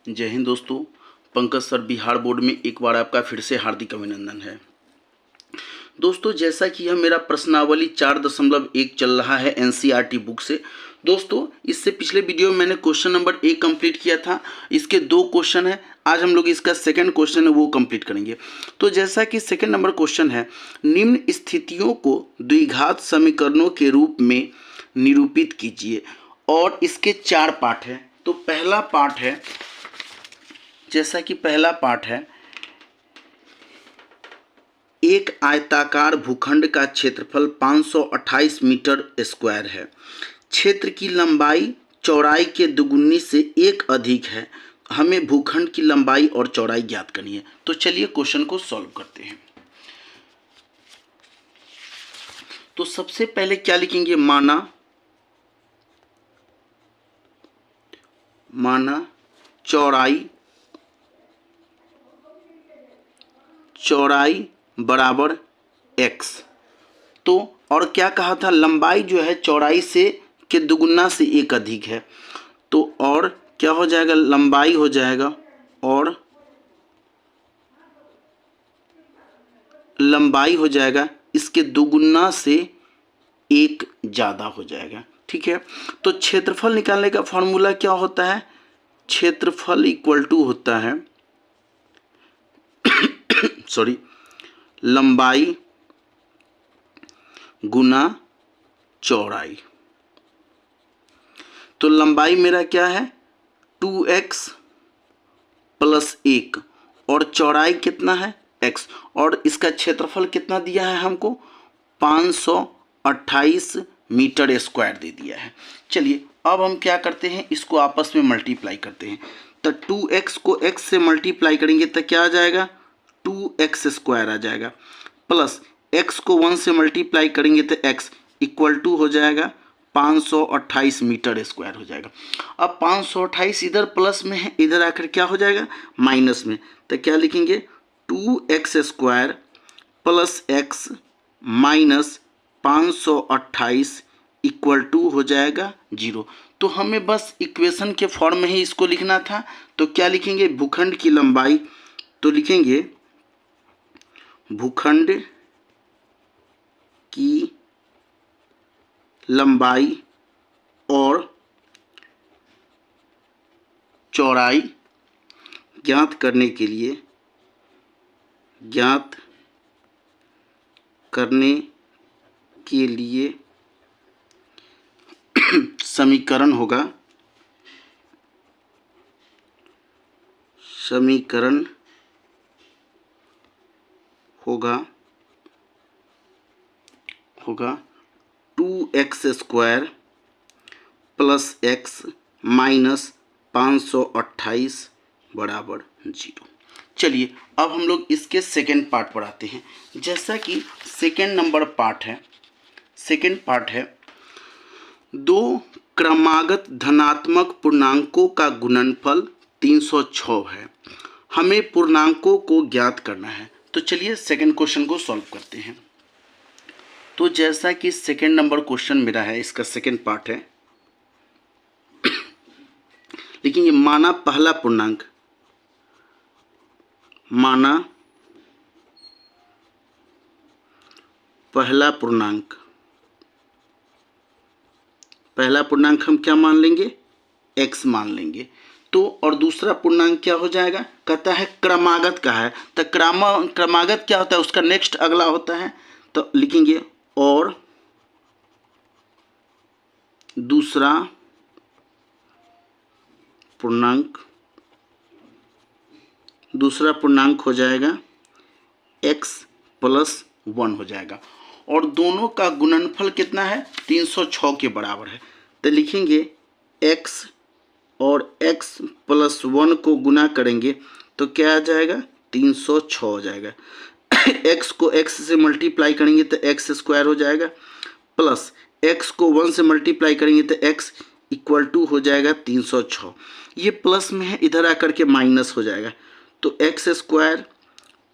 जय हिंद दोस्तों। Pankaj sir Bihar board में एक बार आपका फिर से हार्दिक अभिनंदन है। दोस्तों जैसा कि यह मेरा प्रश्नावली 4.1 चल रहा है एनसीईआरटी बुक से। दोस्तों इससे पिछले वीडियो में मैंने क्वेश्चन नंबर 1 कंप्लीट किया था। इसके 2 क्वेश्चन है, आज हम लोग इसका सेकंड क्वेश्चन है वो कंप्लीट करेंगे। तो जैसा कि सेकंड नंबर क्वेश्चन है, निम्न स्थितियों को द्विघात समीकरणों के रूप में निरूपित कीजिए और इसके 4 पार्ट हैं। तो पहला पार्ट है, जैसा कि पहला पार्ट है, एक आयताकार भूखंड का क्षेत्रफल 528 मीटर स्क्वायर है। क्षेत्र की लंबाई चौड़ाई के दुगुनी से 1 अधिक है। हमें भूखंड की लंबाई और चौड़ाई ज्ञात करनी है। तो चलिए क्वेश्चन को सॉल्व करते हैं। तो सबसे पहले क्या लिखेंगे, माना चौड़ाई बराबर x। तो और क्या कहा था, लंबाई जो है चौड़ाई से के दुगुना से 1 अधिक है। तो और क्या हो जाएगा, लंबाई हो जाएगा और लंबाई हो जाएगा इसके दुगुना से 1 ज़्यादा हो जाएगा। ठीक है। तो क्षेत्रफल निकालने का फॉर्मूला क्या होता है, क्षेत्रफल इक्वल टू होता है लंबाई गुना चौड़ाई। तो लंबाई मेरा क्या है 2x प्लस 1 और चौड़ाई कितना है x, और इसका क्षेत्रफल कितना दिया है हमको 528 मीटर स्क्वायर दे दिया है। चलिए अब हम क्या करते हैं, इसको आपस में मल्टीप्लाई करते हैं। तो 2x को x से मल्टीप्लाई करेंगे तो क्या आ जाएगा 2x स्क्वायर आ जाएगा, प्लस x को 1 से मल्टीप्लाई करेंगे तो x इक्वल टू हो जाएगा 528 मीटर स्क्वायर हो जाएगा। अब 528 इधर प्लस में है, इधर आकर क्या हो जाएगा माइनस में। तो क्या लिखेंगे 2x square plus x minus 528 equal to हो जाएगा 0। तो हमें बस इक्वेशन के फॉर्म में ही इसको लिखना था। तो क्या लिखेंगे, भूखंड की लंबाई, तो लिखेंगे भूखंड की लंबाई और चौड़ाई ज्ञात करने के लिए समीकरण होगा 2x square plus x minus 528 बराबर 0। चलिए अब हम लोग इसके सेकेंड पार्ट पर आते हैं। जैसा कि सेकेंड नंबर पार्ट है, 2 क्रमागत धनात्मक पूर्णांकों का गुणनफल 306 है। हमें पूर्णांकों को ज्ञात करना है। तो चलिए सेकेंड क्वेश्चन को सॉल्व करते हैं। तो जैसा कि सेकेंड नंबर क्वेश्चन मेरा है, इसका सेकेंड पार्ट है, लेकिन ये माना पहला पूर्णांक हम क्या मान लेंगे, x मान लेंगे। तो और दूसरा पूर्णांक क्या हो जाएगा, कहता है क्रमागत का है। तो क्रमागत क्या होता है, उसका नेक्स्ट अगला होता है। तो लिखेंगे और दूसरा पूर्णांक हो जाएगा x प्लस 1 हो जाएगा, और दोनों का गुणनफल कितना है 306 के बराबर है। तो लिखेंगे x और x प्लस 1 को गुना करेंगे तो क्या आ जाएगा 306 हो जाएगा। x को x से मल्टीप्लाई करेंगे तो x स्क्वायर हो जाएगा, प्लस x को 1 से मल्टीप्लाई करेंगे तो x इक्वल टू हो जाएगा 306। ये प्लस में है, इधर आकर के माइनस हो जाएगा। तो x square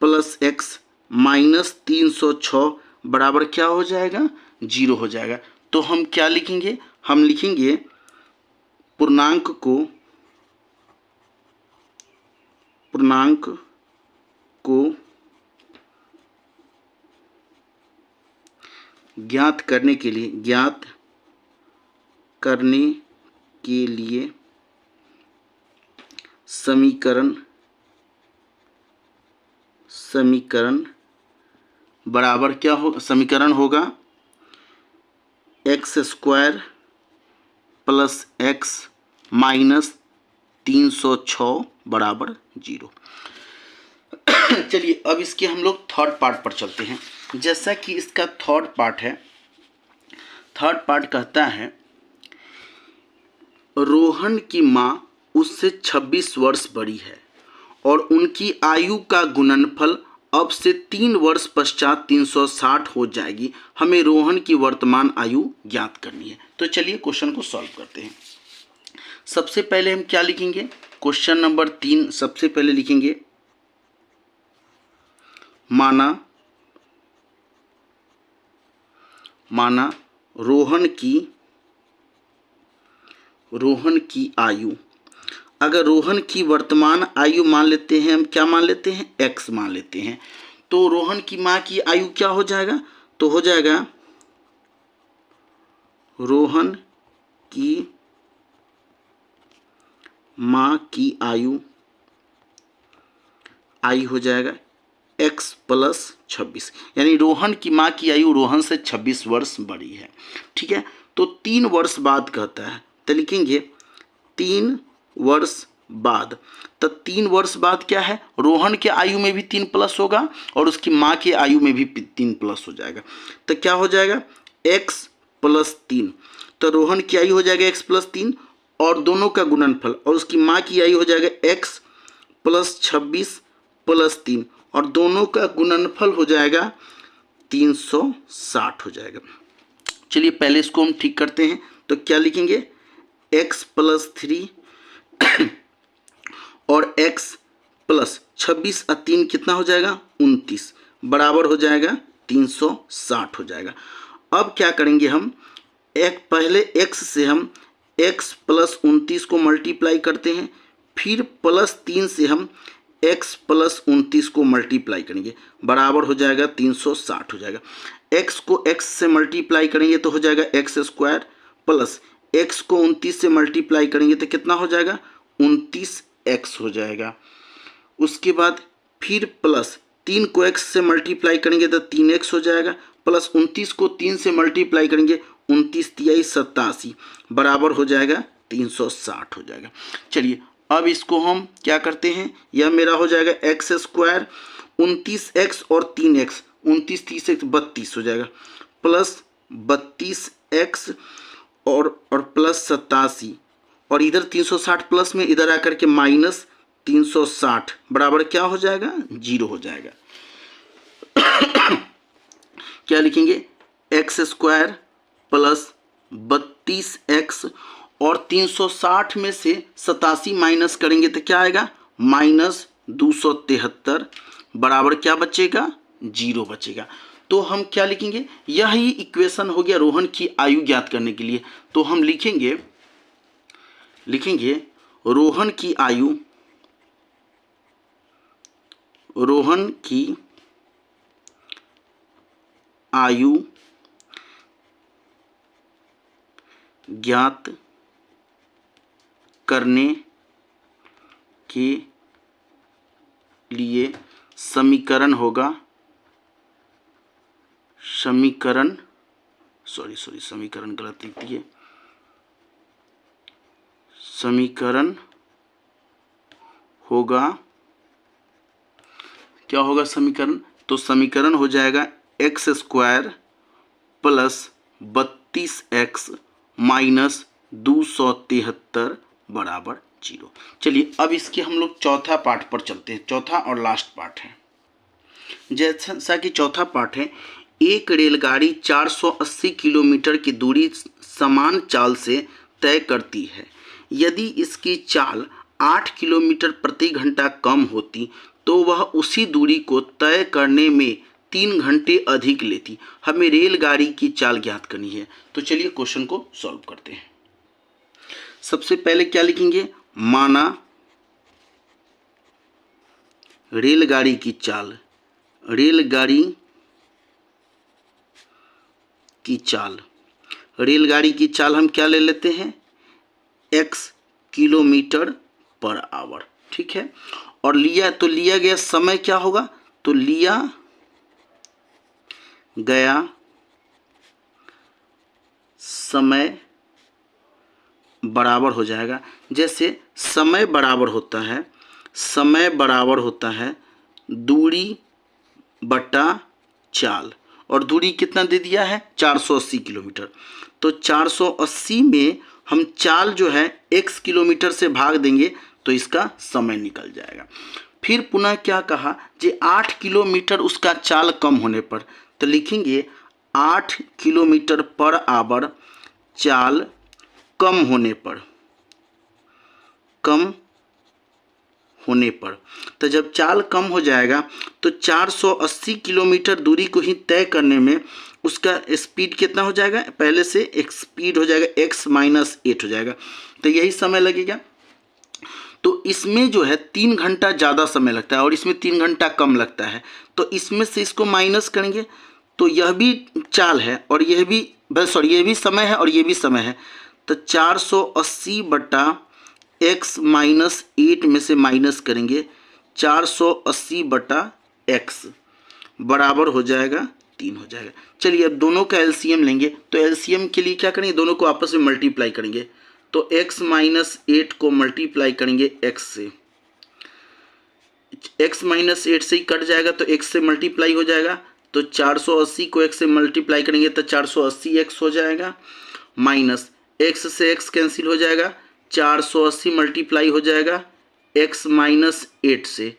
plus x minus 306 बराबर क्या हो जाएगा 0 हो जाएगा। तो हम क्या लिखेंगे, हम लिखेंगे पूर्णांक को पूर्णांक को ज्ञात करने के लिए समीकरण बराबर क्या हो, समीकरण होगा x² प्लस x माइनस 306 बराबर 0। चलिए अब इसके हम लोग थर्ड पार्ट पर चलते हैं। जैसा कि इसका थर्ड पार्ट है, थर्ड पार्ट कहता है रोहन की माँ उससे 26 वर्ष बड़ी है और उनकी आयु का गुणनफल अब से 3 वर्ष पश्चात 360 हो जाएगी। हमें रोहन की वर्तमान आयु ज्ञात करनी है। तो चलिए क्वेश्चन को सॉल्व करते हैं। सबसे पहले हम क्या लिखेंगे, क्वेश्चन नंबर 3 सबसे पहले लिखेंगे माना रोहन की आयु, अगर रोहन की वर्तमान आयु मान लेते हैं, हम क्या मान लेते हैं, x मान लेते हैं, तो रोहन की माँ की आयु क्या हो जाएगा, तो हो जाएगा रोहन की माँ की आयु हो जाएगा x प्लस 26, यानी रोहन की माँ की आयु रोहन से 26 वर्ष बड़ी है। ठीक है, तो 3 वर्ष बाद कहता है, तो लिखेंगे 3 वर्ष बाद। तो 3 वर्ष बाद क्या है, रोहन के आयु में भी 3 प्लस होगा और उसकी माँ के आयु में भी 3 प्लस हो जाएगा। तो क्या हो जाएगा, x प्लस 3, तो रोहन की आयु हो जाएगा x प्लस 3 और दोनों का गुणनफल, और उसकी माँ की आयु हो जाएगा x प्लस 26 प्लस 3 और दोनों का गुणनफल हो जाएगा 360 हो जाएगा। चलिए पहले इसको हम ठीक करते हैं। तो क्या लिखेंगे, x प्लस 3 और x प्लस 26 और 3 कितना हो जाएगा, 29 बराबर हो जाएगा 360 हो जाएगा। अब क्या करेंगे हम, पहले x से हम x प्लस 29 को मल्टीप्लाई करते हैं, फिर प्लस 3 से हम x प्लस 29 को मल्टीप्लाई करेंगे, बराबर हो जाएगा 360 हो जाएगा। x को x से मल्टीप्लाई करेंगे तो हो जाएगा x² प्लस x को 29 से मल्टीप्लाई करेंगे तो कितना हो जाएगा, 29x हो जाएगा। उसके बाद फिर प्लस 3 को x से मल्टीप्लाई करेंगे तो 3x हो जाएगा, प्लस 29 को 3 से मल्टीप्लाई करेंगे, 29 तियाई 87 बराबर हो जाएगा 360 हो जाएगा। चलिए अब इसको हम क्या करते हैं, यह मेरा हो जाएगा x², 29x और 3x, 29 30 32 हो जाएगा, प्लस 32x और प्लस 87 और इधर 360 प्लस में इधर आकर के माइनस 360 बराबर क्या हो जाएगा, 0 हो जाएगा। क्या लिखेंगे, x² प्लस 32x और 360 में से 87 माइनस करेंगे तो क्या आएगा, माइनस 273 बराबर क्या बचेगा, 0 बचेगा। तो हम क्या लिखेंगे, यही इक्वेशन हो गया रोहन की आयु ज्ञात करने के लिए। तो हम लिखेंगे रोहन की आयु ज्ञात करने के लिए समीकरण होगा, समीकरण गलत लिख दिए, समीकरण होगा, क्या होगा समीकरण, तो समीकरण हो जाएगा x² प्लस 32x माइनस 273 बराबर 0। चलिए अब इसके हम लोग चौथा पार्ट पर चलते हैं, चौथा और लास्ट पार्ट है। जैसा कि चौथा पार्ट है, एक रेलगाड़ी 480 किलोमीटर की दूरी समान चाल से तय करती है। यदि इसकी चाल 8 किलोमीटर प्रति घंटा कम होती तो वह उसी दूरी को तय करने में 3 घंटे अधिक लेती। हमें रेलगाड़ी की चाल ज्ञात करनी है। तो चलिए क्वेश्चन को सॉल्व करते हैं। सबसे पहले क्या लिखेंगे, माना रेलगाड़ी की चाल, रेलगाड़ी की चाल, रेलगाड़ी की चाल हम क्या ले लेते हैं, x किलोमीटर पर आवर, ठीक है। और लिया तो लिया गया समय क्या होगा, तो लिया गया समय बराबर हो जाएगा, जैसे समय बराबर होता है, समय बराबर होता है दूरी बटा चाल, और दूरी कितना दे दिया है 480 किलोमीटर। तो 480 में हम चाल जो है x किलोमीटर से भाग देंगे तो इसका समय निकल जाएगा। फिर पुनः क्या कहा जे 8 किलोमीटर उसका चाल कम होने पर, तो लिखेंगे 8 किलोमीटर पर आवर चाल कम होने पर, कम होने पर। तो जब चाल कम हो जाएगा तो 480 किलोमीटर दूरी को ही तय करने में उसका स्पीड कितना हो जाएगा, पहले से एक स्पीड हो जाएगा x माइनस 8 हो जाएगा, तो यही समय लगेगा। तो इसमें जो है 3 घंटा ज़्यादा समय लगता है और इसमें 3 घंटा कम लगता है, तो इसमें से इसको माइनस करेंगे तो यह भी चाल है और यह भी सॉरी ये भी समय है और ये भी समय है, तो 480 बटा x माइनस 8 में से माइनस करेंगे 480 बटा x बराबर हो जाएगा 3 हो जाएगा। चलिए अब दोनों का एलसीएम लेंगे, तो एलसीएम के लिए क्या करेंगे, दोनों को आपस में मल्टीप्लाई करेंगे, तो x माइनस 8 को मल्टीप्लाई करेंगे x से, x माइनस 8 से ही कट जाएगा तो x से मल्टीप्लाई हो जाएगा, तो 480 को x से मल्टीप्लाई करेंगे तो 480x हो जाएगा, माइनस x से x कैंसिल हो जाएगा, 480 मल्टीप्लाई हो जाएगा x माइनस 8 से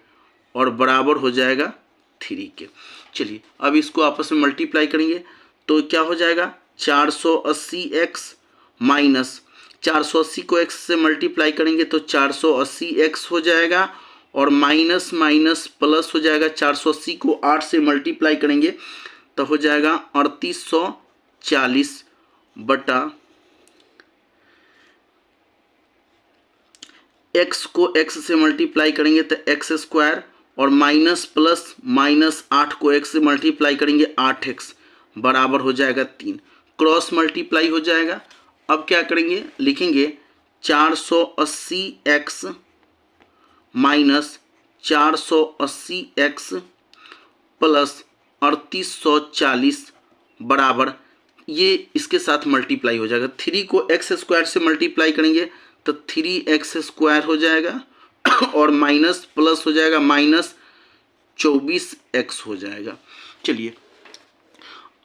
और बराबर हो जाएगा 3 के। चलिए अब इसको आपस में मल्टीप्लाई करेंगे तो क्या हो जाएगा, 480x माइनस 480 को x से मल्टीप्लाई करेंगे तो 480x हो जाएगा और माइनस माइनस प्लस हो जाएगा, 480 को 8 से मल्टीप्लाई करेंगे तो हो जाएगा 3840 बटा x को x से मल्टीप्लाई करेंगे तो x स्क्वायर और माइनस प्लस माइनस 8 को x से मल्टीप्लाई करेंगे 8x बराबर हो जाएगा 3, क्रॉस मल्टीप्लाई हो जाएगा। अब क्या करेंगे, लिखेंगे 480x माइनस 480x प्लस 3840 बराबर, ये इसके साथ मल्टीप्लाई हो जाएगा, 3 को x स्क्वायर से मल्टीप्लाई करेंगे तो 3x स्क्वायर हो जाएगा और माइनस प्लस हो जाएगा माइनस 24x हो जाएगा। चलिए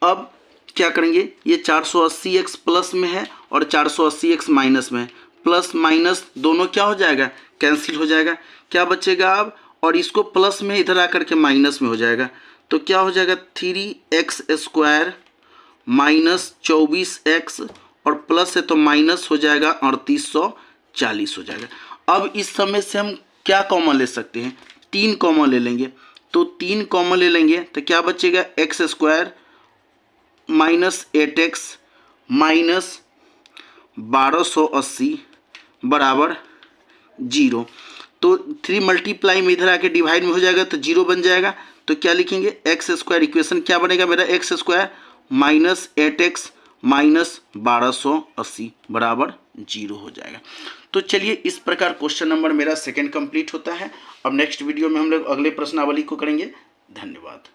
अब क्या करेंगे, ये 480x प्लस में है और 480x माइनस में है, प्लस माइनस दोनों क्या हो जाएगा, कैंसिल हो जाएगा, क्या बचेगा अब, और इसको प्लस में इधर आकर के माइनस में हो जाएगा, तो क्या हो जाएगा 3x स्क्वायर माइनस 24x और प्लस है तो माइनस हो जाएगा 3840 हो जाएगा। अब इस समय से हम क्या कॉमन ले सकते हैं, 3 कॉमन ले लेंगे, तो 3 कॉमन ले लेंगे तो क्या बचेगा, x square minus 8x minus 1280 बराबर 0, तो 3 मल्टीप्लाई में इधर आके डिवाइड में हो जाएगा तो 0 बन जाएगा, तो क्या लिखेंगे x स्क्वायर, इक्वेशन क्या बनेगा मेरा, x square minus 8x minus 1280 बराबर 0 हो जाएगा। तो चलिए इस प्रकार क्वेश्चन नंबर मेरा सेकंड कंप्लीट होता है। अब नेक्स्ट वीडियो में हम लोग अगले प्रश्नावली को करेंगे। धन्यवाद।